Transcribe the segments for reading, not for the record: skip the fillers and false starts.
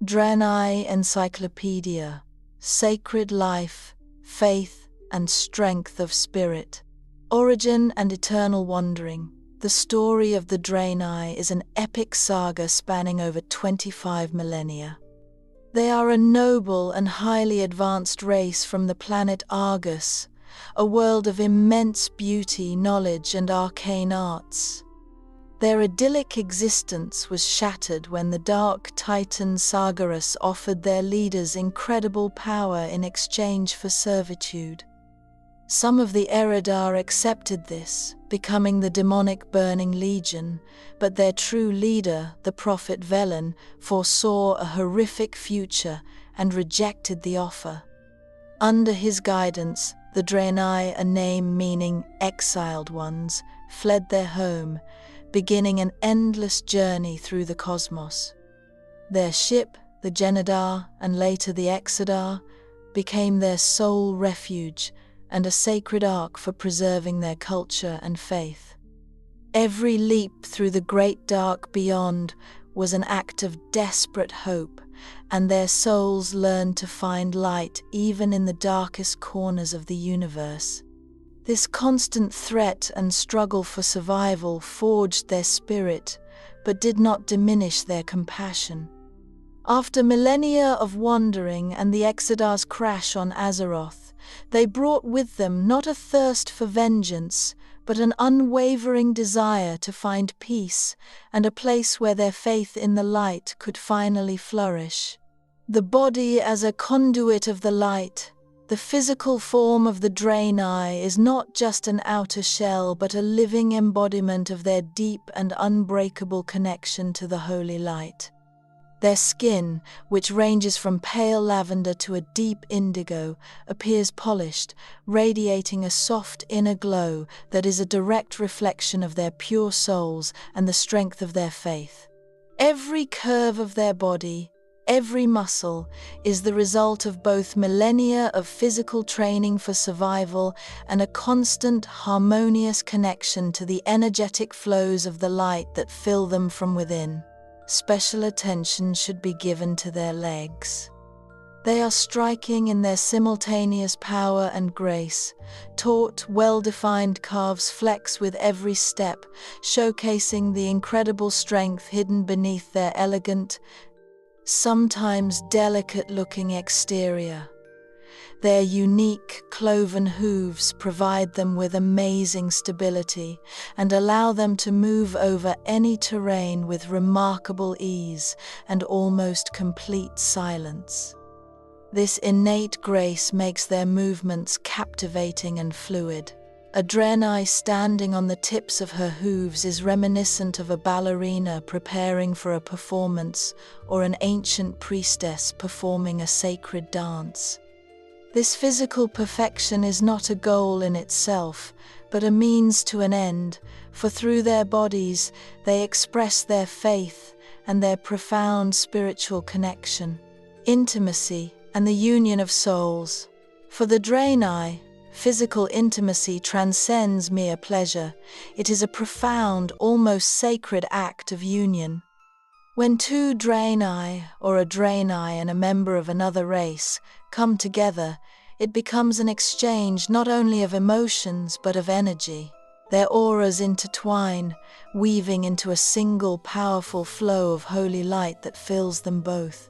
Draenei Encyclopedia, Sacred Life, Faith, and Strength of Spirit. Origin and Eternal Wandering. The story of the Draenei is an epic saga spanning over 25 millennia. They are a noble and highly advanced race from the planet Argus, a world of immense beauty, knowledge, and arcane arts. Their idyllic existence was shattered when the dark titan Sargeras offered their leaders incredible power in exchange for servitude. Some of the Eridar accepted this, becoming the demonic Burning Legion, but their true leader, the prophet Velen, foresaw a horrific future and rejected the offer. Under his guidance, the Draenei, a name meaning exiled ones, fled their home, beginning an endless journey through the cosmos. Their ship, the Genedar, and later the Exodar, became their sole refuge and a sacred ark for preserving their culture and faith. Every leap through the great dark beyond was an act of desperate hope, and their souls learned to find light even in the darkest corners of the universe. This constant threat and struggle for survival forged their spirit, but did not diminish their compassion. After millennia of wandering and the Exodar's crash on Azeroth, they brought with them not a thirst for vengeance, but an unwavering desire to find peace and a place where their faith in the light could finally flourish. The body as a conduit of the light. The physical form of the Draenei is not just an outer shell but a living embodiment of their deep and unbreakable connection to the holy light. Their skin, which ranges from pale lavender to a deep indigo, appears polished, radiating a soft inner glow that is a direct reflection of their pure souls and the strength of their faith. Every curve of their body, every muscle, is the result of both millennia of physical training for survival and a constant, harmonious connection to the energetic flows of the light that fill them from within. Special attention should be given to their legs. They are striking in their simultaneous power and grace. Taut, well-defined calves flex with every step, showcasing the incredible strength hidden beneath their elegant, sometimes delicate-looking exterior. Their unique, cloven hooves provide them with amazing stability and allow them to move over any terrain with remarkable ease and almost complete silence. This innate grace makes their movements captivating and fluid. A Draenei standing on the tips of her hooves is reminiscent of a ballerina preparing for a performance or an ancient priestess performing a sacred dance. This physical perfection is not a goal in itself, but a means to an end, for through their bodies they express their faith and their profound spiritual connection, intimacy, and the union of souls. For the Draenei, physical intimacy transcends mere pleasure. It is a profound, almost sacred act of union. When two Draenei, or a Draenei and a member of another race, come together, it becomes an exchange not only of emotions but of energy. Their auras intertwine, weaving into a single powerful flow of holy light that fills them both.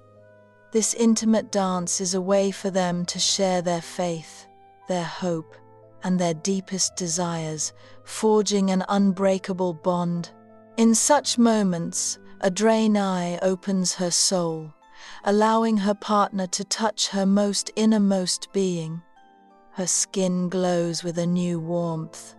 This intimate dance is a way for them to share their faith, their hope, and their deepest desires, forging an unbreakable bond. In such moments, a Draenei opens her soul, allowing her partner to touch her most innermost being. Her skin glows with a new warmth,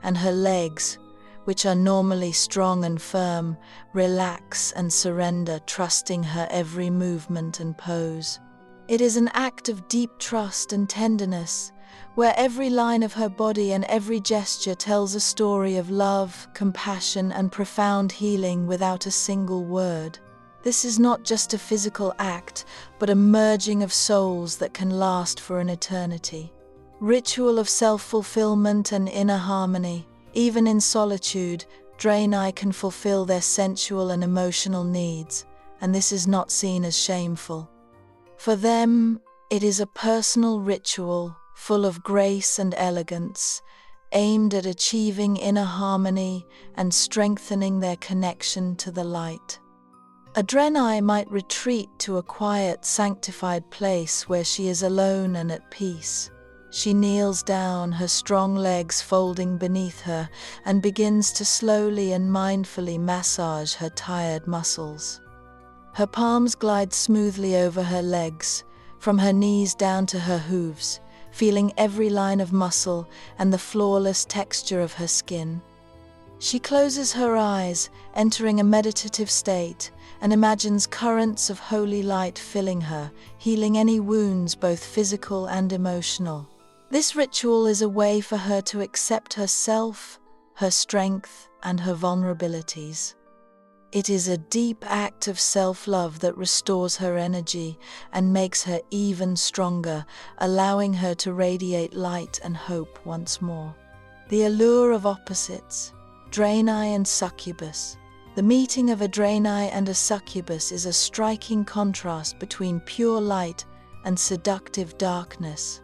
and her legs, which are normally strong and firm, relax and surrender, trusting her every movement and pose. It is an act of deep trust and tenderness, where every line of her body and every gesture tells a story of love, compassion, and profound healing without a single word. This is not just a physical act, but a merging of souls that can last for an eternity. Ritual of self-fulfillment and inner harmony. Even in solitude, Draenei can fulfill their sensual and emotional needs, and this is not seen as shameful. For them, it is a personal ritual full of grace and elegance, aimed at achieving inner harmony and strengthening their connection to the light. A Draenei might retreat to a quiet, sanctified place where she is alone and at peace. She kneels down, her strong legs folding beneath her, and begins to slowly and mindfully massage her tired muscles. Her palms glide smoothly over her legs, from her knees down to her hooves, feeling every line of muscle and the flawless texture of her skin. She closes her eyes, entering a meditative state, and imagines currents of holy light filling her, healing any wounds, both physical and emotional. This ritual is a way for her to accept herself, her strength, and her vulnerabilities. It is a deep act of self-love that restores her energy and makes her even stronger, allowing her to radiate light and hope once more. The allure of opposites, Draenei and succubus. The meeting of a Draenei and a succubus is a striking contrast between pure light and seductive darkness.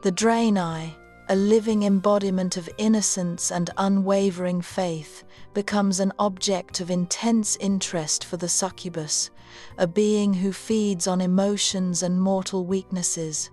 The Draenei, a living embodiment of innocence and unwavering faith, becomes an object of intense interest for the succubus, a being who feeds on emotions and mortal weaknesses.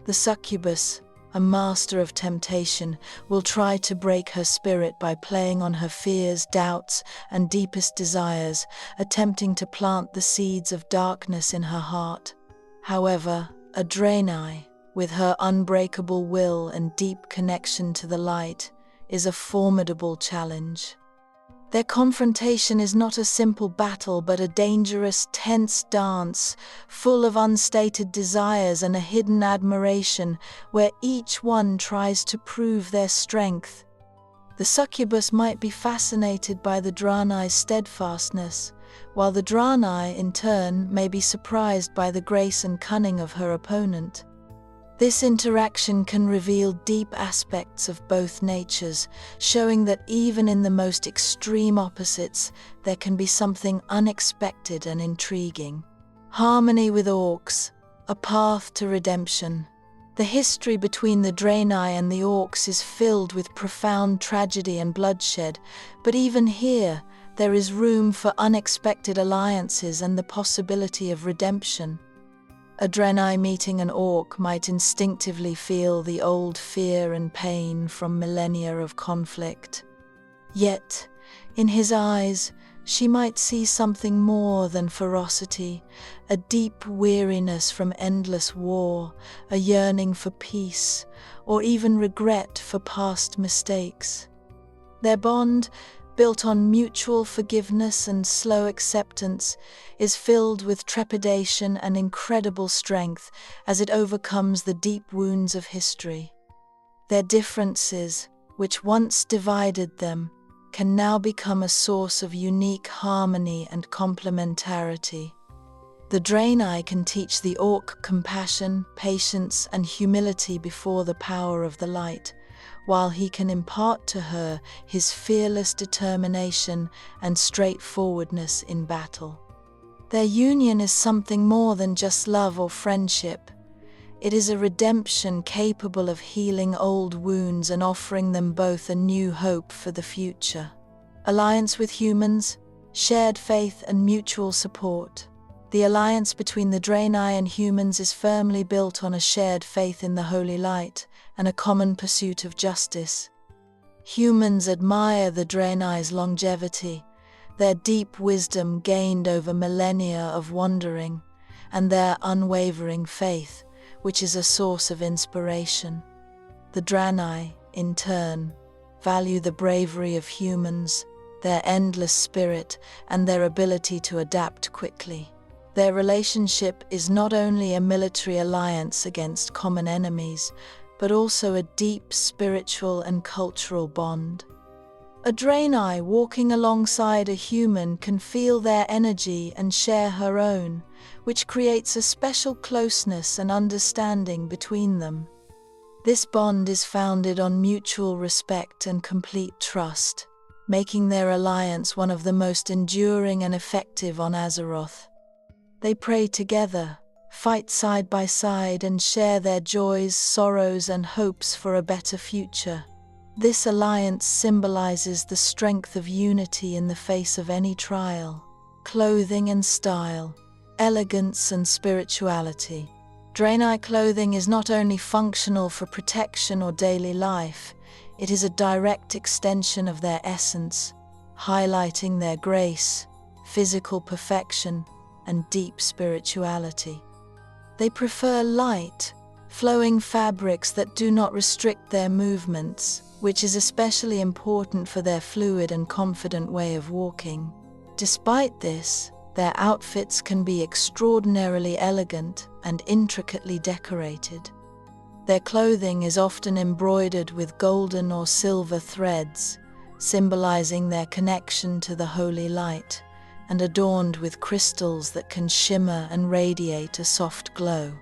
The succubus, a master of temptation, will try to break her spirit by playing on her fears, doubts, and deepest desires, attempting to plant the seeds of darkness in her heart. However, a Draenei, with her unbreakable will and deep connection to the light, is a formidable challenge. Their confrontation is not a simple battle, but a dangerous, tense dance, full of unstated desires and a hidden admiration, where each one tries to prove their strength. The succubus might be fascinated by the Draenei's steadfastness, while the Draenei, in turn, may be surprised by the grace and cunning of her opponent. This interaction can reveal deep aspects of both natures, showing that even in the most extreme opposites, there can be something unexpected and intriguing. Harmony with orcs, a path to redemption. The history between the Draenei and the orcs is filled with profound tragedy and bloodshed, but even here, there is room for unexpected alliances and the possibility of redemption. A Draenei meeting an orc might instinctively feel the old fear and pain from millennia of conflict. Yet, in his eyes, she might see something more than ferocity, a deep weariness from endless war, a yearning for peace, or even regret for past mistakes. Their bond, built on mutual forgiveness and slow acceptance, is filled with trepidation and incredible strength as it overcomes the deep wounds of history. Their differences, which once divided them, can now become a source of unique harmony and complementarity. The Draenei can teach the orc compassion, patience, and humility before the power of the light, while he can impart to her his fearless determination and straightforwardness in battle. Their union is something more than just love or friendship. It is a redemption capable of healing old wounds and offering them both a new hope for the future. Alliance with humans, shared faith and mutual support. The alliance between the Draenei and humans is firmly built on a shared faith in the holy light and a common pursuit of justice. Humans admire the Draenei's longevity, their deep wisdom gained over millennia of wandering, and their unwavering faith, which is a source of inspiration. The Draenei, in turn, value the bravery of humans, their endless spirit, and their ability to adapt quickly. Their relationship is not only a military alliance against common enemies, but also a deep spiritual and cultural bond. A Draenei walking alongside a human can feel their energy and share her own, which creates a special closeness and understanding between them. This bond is founded on mutual respect and complete trust. making their alliance one of the most enduring and effective on Azeroth. They pray together, fight side by side, and share their joys, sorrows, and hopes for a better future. This alliance symbolizes the strength of unity in the face of any trial. Clothing and style, elegance and spirituality. Draenei clothing is not only functional for protection or daily life, it is a direct extension of their essence, highlighting their grace, physical perfection, and deep spirituality. They prefer light, flowing fabrics that do not restrict their movements, which is especially important for their fluid and confident way of walking. Despite this, their outfits can be extraordinarily elegant and intricately decorated. Their clothing is often embroidered with golden or silver threads, symbolizing their connection to the holy light, and adorned with crystals that can shimmer and radiate a soft glow.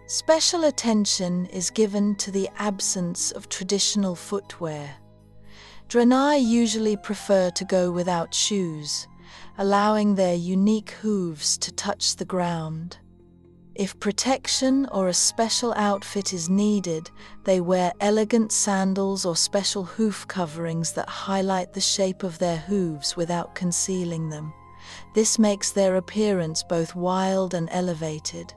Special attention is given to the absence of traditional footwear. Draenei usually prefer to go without shoes, allowing their unique hooves to touch the ground. If protection or a special outfit is needed, they wear elegant sandals or special hoof coverings that highlight the shape of their hooves without concealing them. This makes their appearance both wild and elevated.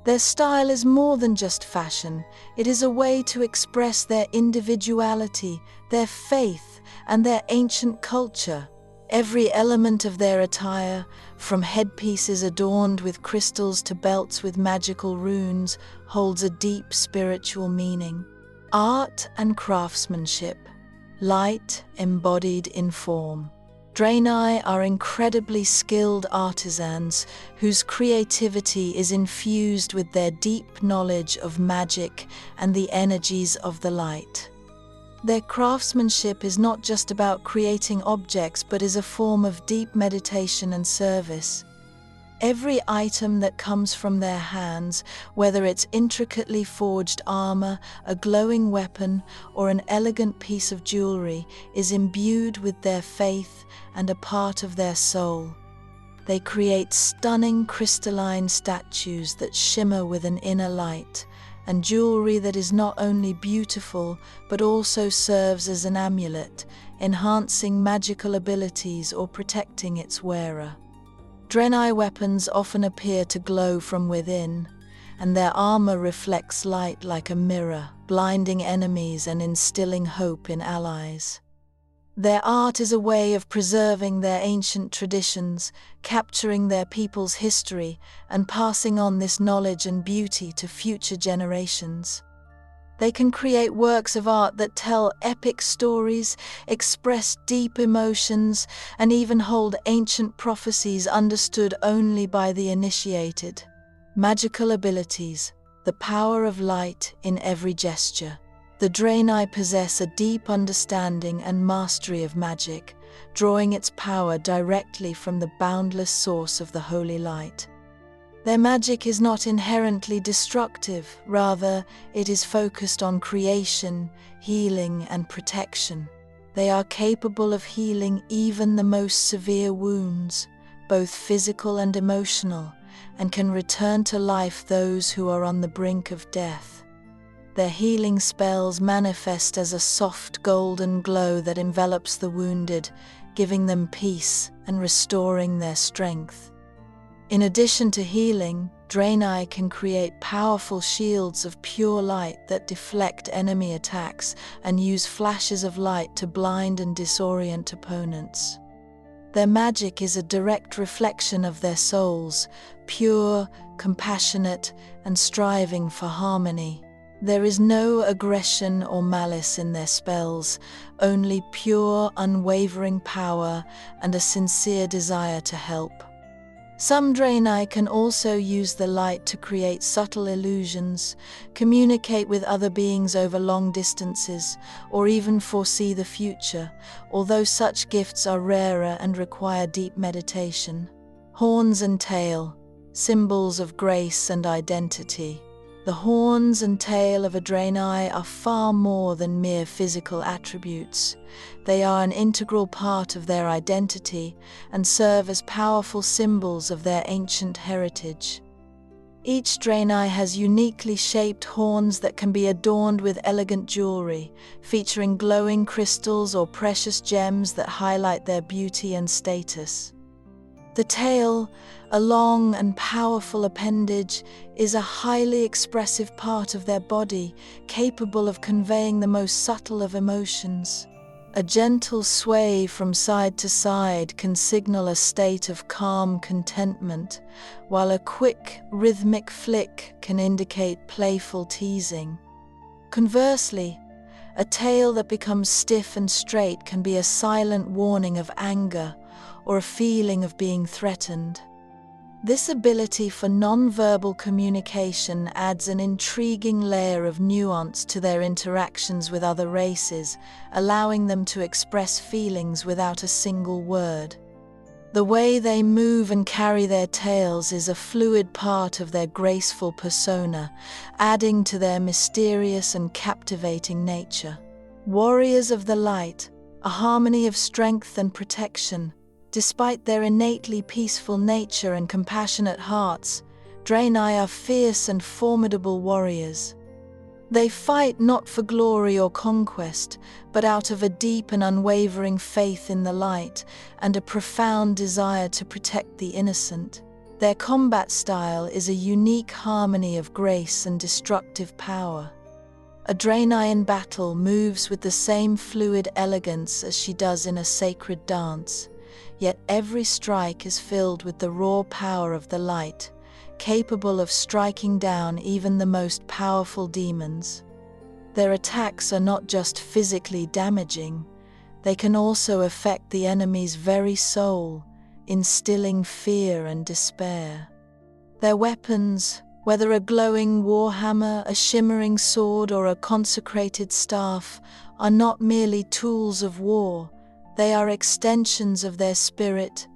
Their style is more than just fashion. It is a way to express their individuality, their faith, and their ancient culture. Every element of their attire, from headpieces adorned with crystals to belts with magical runes, holds a deep spiritual meaning. Art and craftsmanship, light embodied in form. Draenei are incredibly skilled artisans whose creativity is infused with their deep knowledge of magic and the energies of the light. Their craftsmanship is not just about creating objects, but is a form of deep meditation and service. Every item that comes from their hands, whether it's intricately forged armor, a glowing weapon, or an elegant piece of jewelry, is imbued with their faith and a part of their soul. They create stunning crystalline statues that shimmer with an inner light, and jewelry that is not only beautiful but also serves as an amulet, enhancing magical abilities or protecting its wearer. Draenei weapons often appear to glow from within, and their armor reflects light like a mirror, blinding enemies and instilling hope in allies. Their art is a way of preserving their ancient traditions, capturing their people's history, and passing on this knowledge and beauty to future generations. They can create works of art that tell epic stories, express deep emotions, and even hold ancient prophecies understood only by the initiated. Magical abilities, the power of light in every gesture. The Draenei possess a deep understanding and mastery of magic, drawing its power directly from the boundless source of the holy light. Their magic is not inherently destructive, rather, it is focused on creation, healing, and protection. They are capable of healing even the most severe wounds, both physical and emotional, and can return to life those who are on the brink of death. Their healing spells manifest as a soft golden glow that envelops the wounded, giving them peace and restoring their strength. In addition to healing, Draenei can create powerful shields of pure light that deflect enemy attacks and use flashes of light to blind and disorient opponents. Their magic is a direct reflection of their souls, pure, compassionate, and striving for harmony. There is no aggression or malice in their spells, only pure, unwavering power and a sincere desire to help. Some Draenei can also use the light to create subtle illusions, communicate with other beings over long distances, or even foresee the future, although such gifts are rarer and require deep meditation. Horns and tail, symbols of grace and identity. The horns and tail of a Draenei are far more than mere physical attributes. They are an integral part of their identity and serve as powerful symbols of their ancient heritage. Each Draenei has uniquely shaped horns that can be adorned with elegant jewelry, featuring glowing crystals or precious gems that highlight their beauty and status. The tail, a long and powerful appendage, is a highly expressive part of their body, capable of conveying the most subtle of emotions. A gentle sway from side to side can signal a state of calm contentment, while a quick, rhythmic flick can indicate playful teasing. Conversely, a tail that becomes stiff and straight can be a silent warning of anger or a feeling of being threatened. This ability for non-verbal communication adds an intriguing layer of nuance to their interactions with other races, allowing them to express feelings without a single word. The way they move and carry their tails is a fluid part of their graceful persona, adding to their mysterious and captivating nature. Warriors of the light, a harmony of strength and protection. Despite their innately peaceful nature and compassionate hearts, Draenei are fierce and formidable warriors. They fight not for glory or conquest, but out of a deep and unwavering faith in the light and a profound desire to protect the innocent. Their combat style is a unique harmony of grace and destructive power. A Draenei in battle moves with the same fluid elegance as she does in a sacred dance. Yet every strike is filled with the raw power of the light, capable of striking down even the most powerful demons. Their attacks are not just physically damaging, they can also affect the enemy's very soul, instilling fear and despair. Their weapons, whether a glowing warhammer, a shimmering sword, or a consecrated staff, are not merely tools of war. They are extensions of their spirit,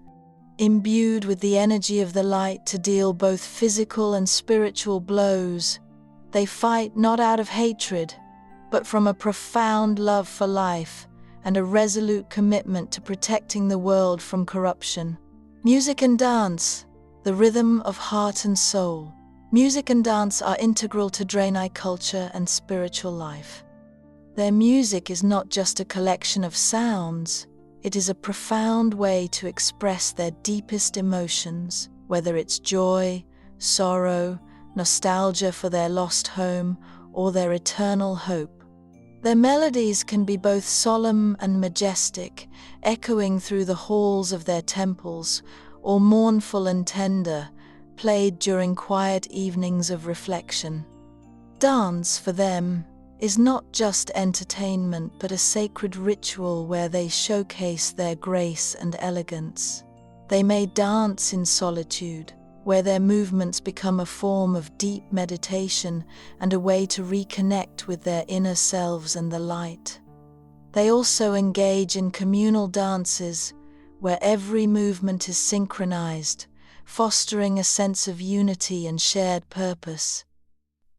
imbued with the energy of the light to deal both physical and spiritual blows. They fight not out of hatred, but from a profound love for life and a resolute commitment to protecting the world from corruption. Music and dance, the rhythm of heart and soul. Music and dance are integral to Draenei culture and spiritual life. Their music is not just a collection of sounds, it is a profound way to express their deepest emotions, whether it's joy, sorrow, nostalgia for their lost home, or their eternal hope. Their melodies can be both solemn and majestic, echoing through the halls of their temples, or mournful and tender, played during quiet evenings of reflection. Dance, for them, is not just entertainment but a sacred ritual where they showcase their grace and elegance. They may dance in solitude, where their movements become a form of deep meditation and a way to reconnect with their inner selves and the light. They also engage in communal dances, where every movement is synchronized, fostering a sense of unity and shared purpose.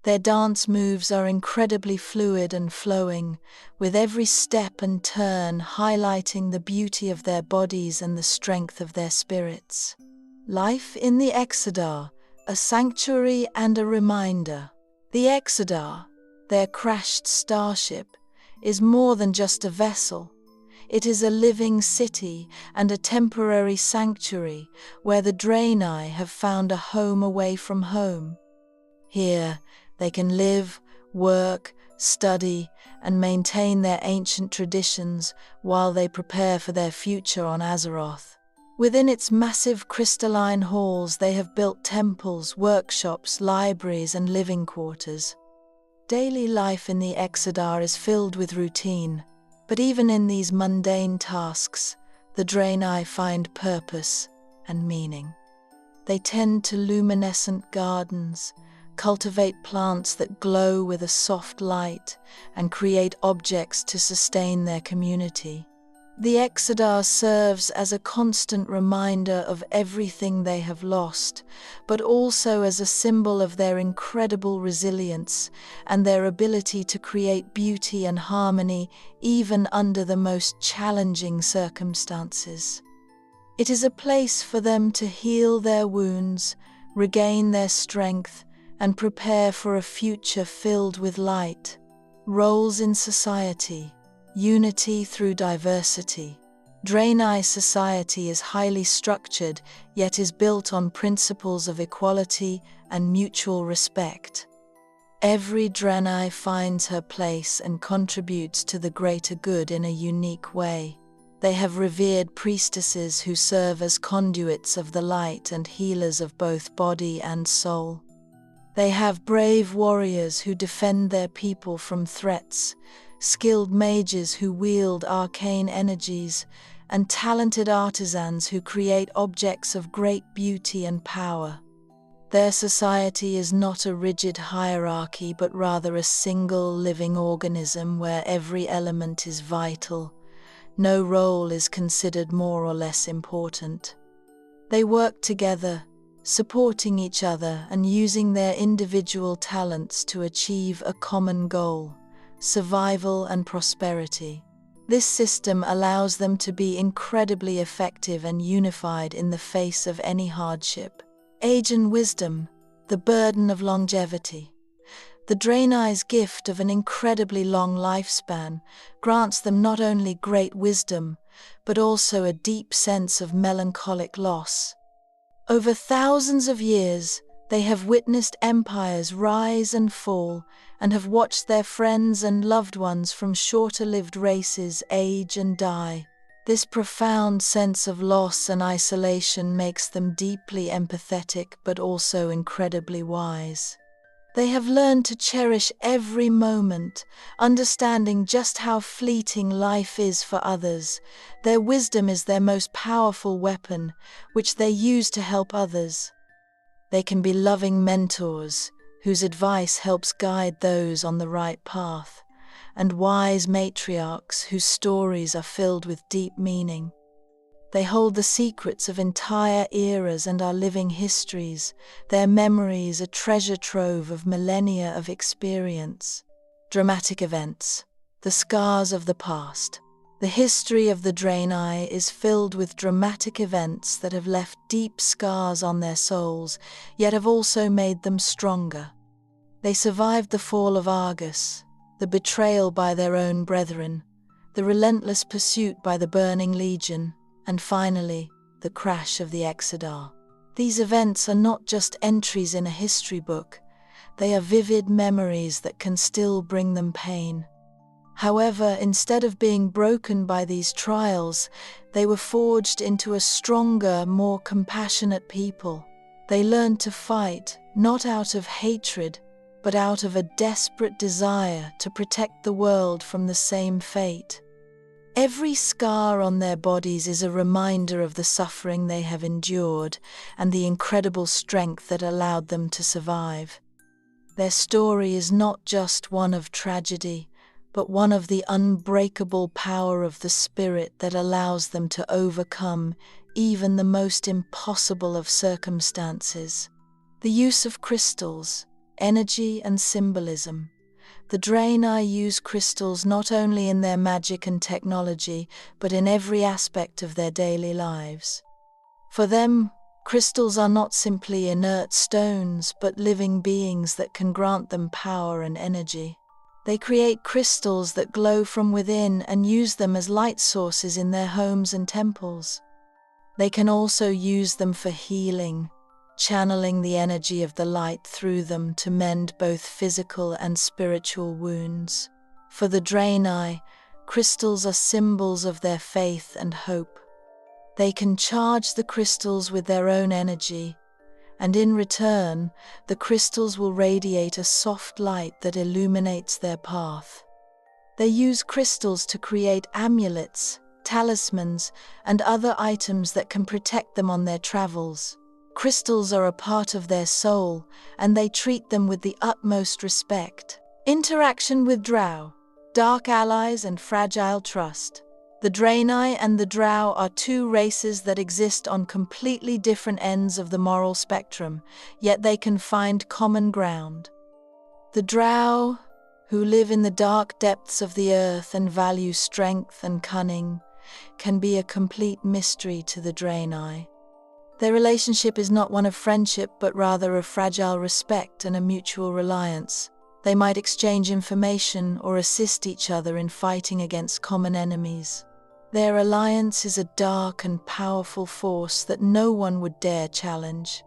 Their dance moves are incredibly fluid and flowing, with every step and turn highlighting the beauty of their bodies and the strength of their spirits. Life in the Exodar, a sanctuary and a reminder. The Exodar, their crashed starship, is more than just a vessel. It is a living city and a temporary sanctuary where the Draenei have found a home away from home. Here, they can live, work, study, and maintain their ancient traditions while they prepare for their future on Azeroth. Within its massive crystalline halls, they have built temples, workshops, libraries, and living quarters. Daily life in the Exodar is filled with routine, but even in these mundane tasks, the Draenei find purpose and meaning. They tend to luminescent gardens, cultivate plants that glow with a soft light, and create objects to sustain their community. The Exodar serves as a constant reminder of everything they have lost, but also as a symbol of their incredible resilience and their ability to create beauty and harmony even under the most challenging circumstances. It is a place for them to heal their wounds, regain their strength, and prepare for a future filled with light. Roles in society. Unity through diversity. Draenei society is highly structured, yet is built on principles of equality and mutual respect. Every Draenei finds her place and contributes to the greater good in a unique way. They have revered priestesses who serve as conduits of the light and healers of both body and soul. They have brave warriors who defend their people from threats, skilled mages who wield arcane energies, and talented artisans who create objects of great beauty and power. Their society is not a rigid hierarchy, but rather a single living organism where every element is vital. No role is considered more or less important. They work together, supporting each other and using their individual talents to achieve a common goal: survival and prosperity. This system allows them to be incredibly effective and unified in the face of any hardship. Age and wisdom, the burden of longevity. The Draenei's gift of an incredibly long lifespan grants them not only great wisdom, but also a deep sense of melancholic loss. Over thousands of years, they have witnessed empires rise and fall, and have watched their friends and loved ones from shorter-lived races age and die. This profound sense of loss and isolation makes them deeply empathetic but also incredibly wise. They have learned to cherish every moment, understanding just how fleeting life is for others. Their wisdom is their most powerful weapon, which they use to help others. They can be loving mentors, whose advice helps guide those on the right path, and wise matriarchs whose stories are filled with deep meaning. They hold the secrets of entire eras and are living histories, their memories a treasure trove of millennia of experience. Dramatic events, the scars of the past. The history of the Draenei is filled with dramatic events that have left deep scars on their souls, yet have also made them stronger. They survived the fall of Argus, the betrayal by their own brethren, the relentless pursuit by the Burning Legion, and finally, the crash of the Exodar. These events are not just entries in a history book, they are vivid memories that can still bring them pain. However, instead of being broken by these trials, they were forged into a stronger, more compassionate people. They learned to fight, not out of hatred, but out of a desperate desire to protect the world from the same fate. Every scar on their bodies is a reminder of the suffering they have endured and the incredible strength that allowed them to survive. Their story is not just one of tragedy, but one of the unbreakable power of the spirit that allows them to overcome even the most impossible of circumstances. The use of crystals, energy and symbolism. The Draenei use crystals not only in their magic and technology, but in every aspect of their daily lives. For them, crystals are not simply inert stones, but living beings that can grant them power and energy. They create crystals that glow from within and use them as light sources in their homes and temples. They can also use them for healing, channeling the energy of the light through them to mend both physical and spiritual wounds. For the Draenei, crystals are symbols of their faith and hope. They can charge the crystals with their own energy, and in return, the crystals will radiate a soft light that illuminates their path. They use crystals to create amulets, talismans, and other items that can protect them on their travels. Crystals are a part of their soul, and they treat them with the utmost respect. Interaction with Drow, dark allies and fragile trust. The Draenei and the Drow are two races that exist on completely different ends of the moral spectrum, yet they can find common ground. The Drow, who live in the dark depths of the earth and value strength and cunning, can be a complete mystery to the Draenei. Their relationship is not one of friendship, but rather of fragile respect and a mutual reliance. They might exchange information or assist each other in fighting against common enemies. Their alliance is a dark and powerful force that no one would dare challenge.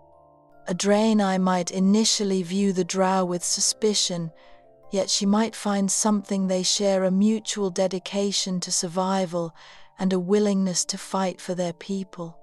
A Draenei might initially view the Drow with suspicion, yet she might find something they share: a mutual dedication to survival and a willingness to fight for their people.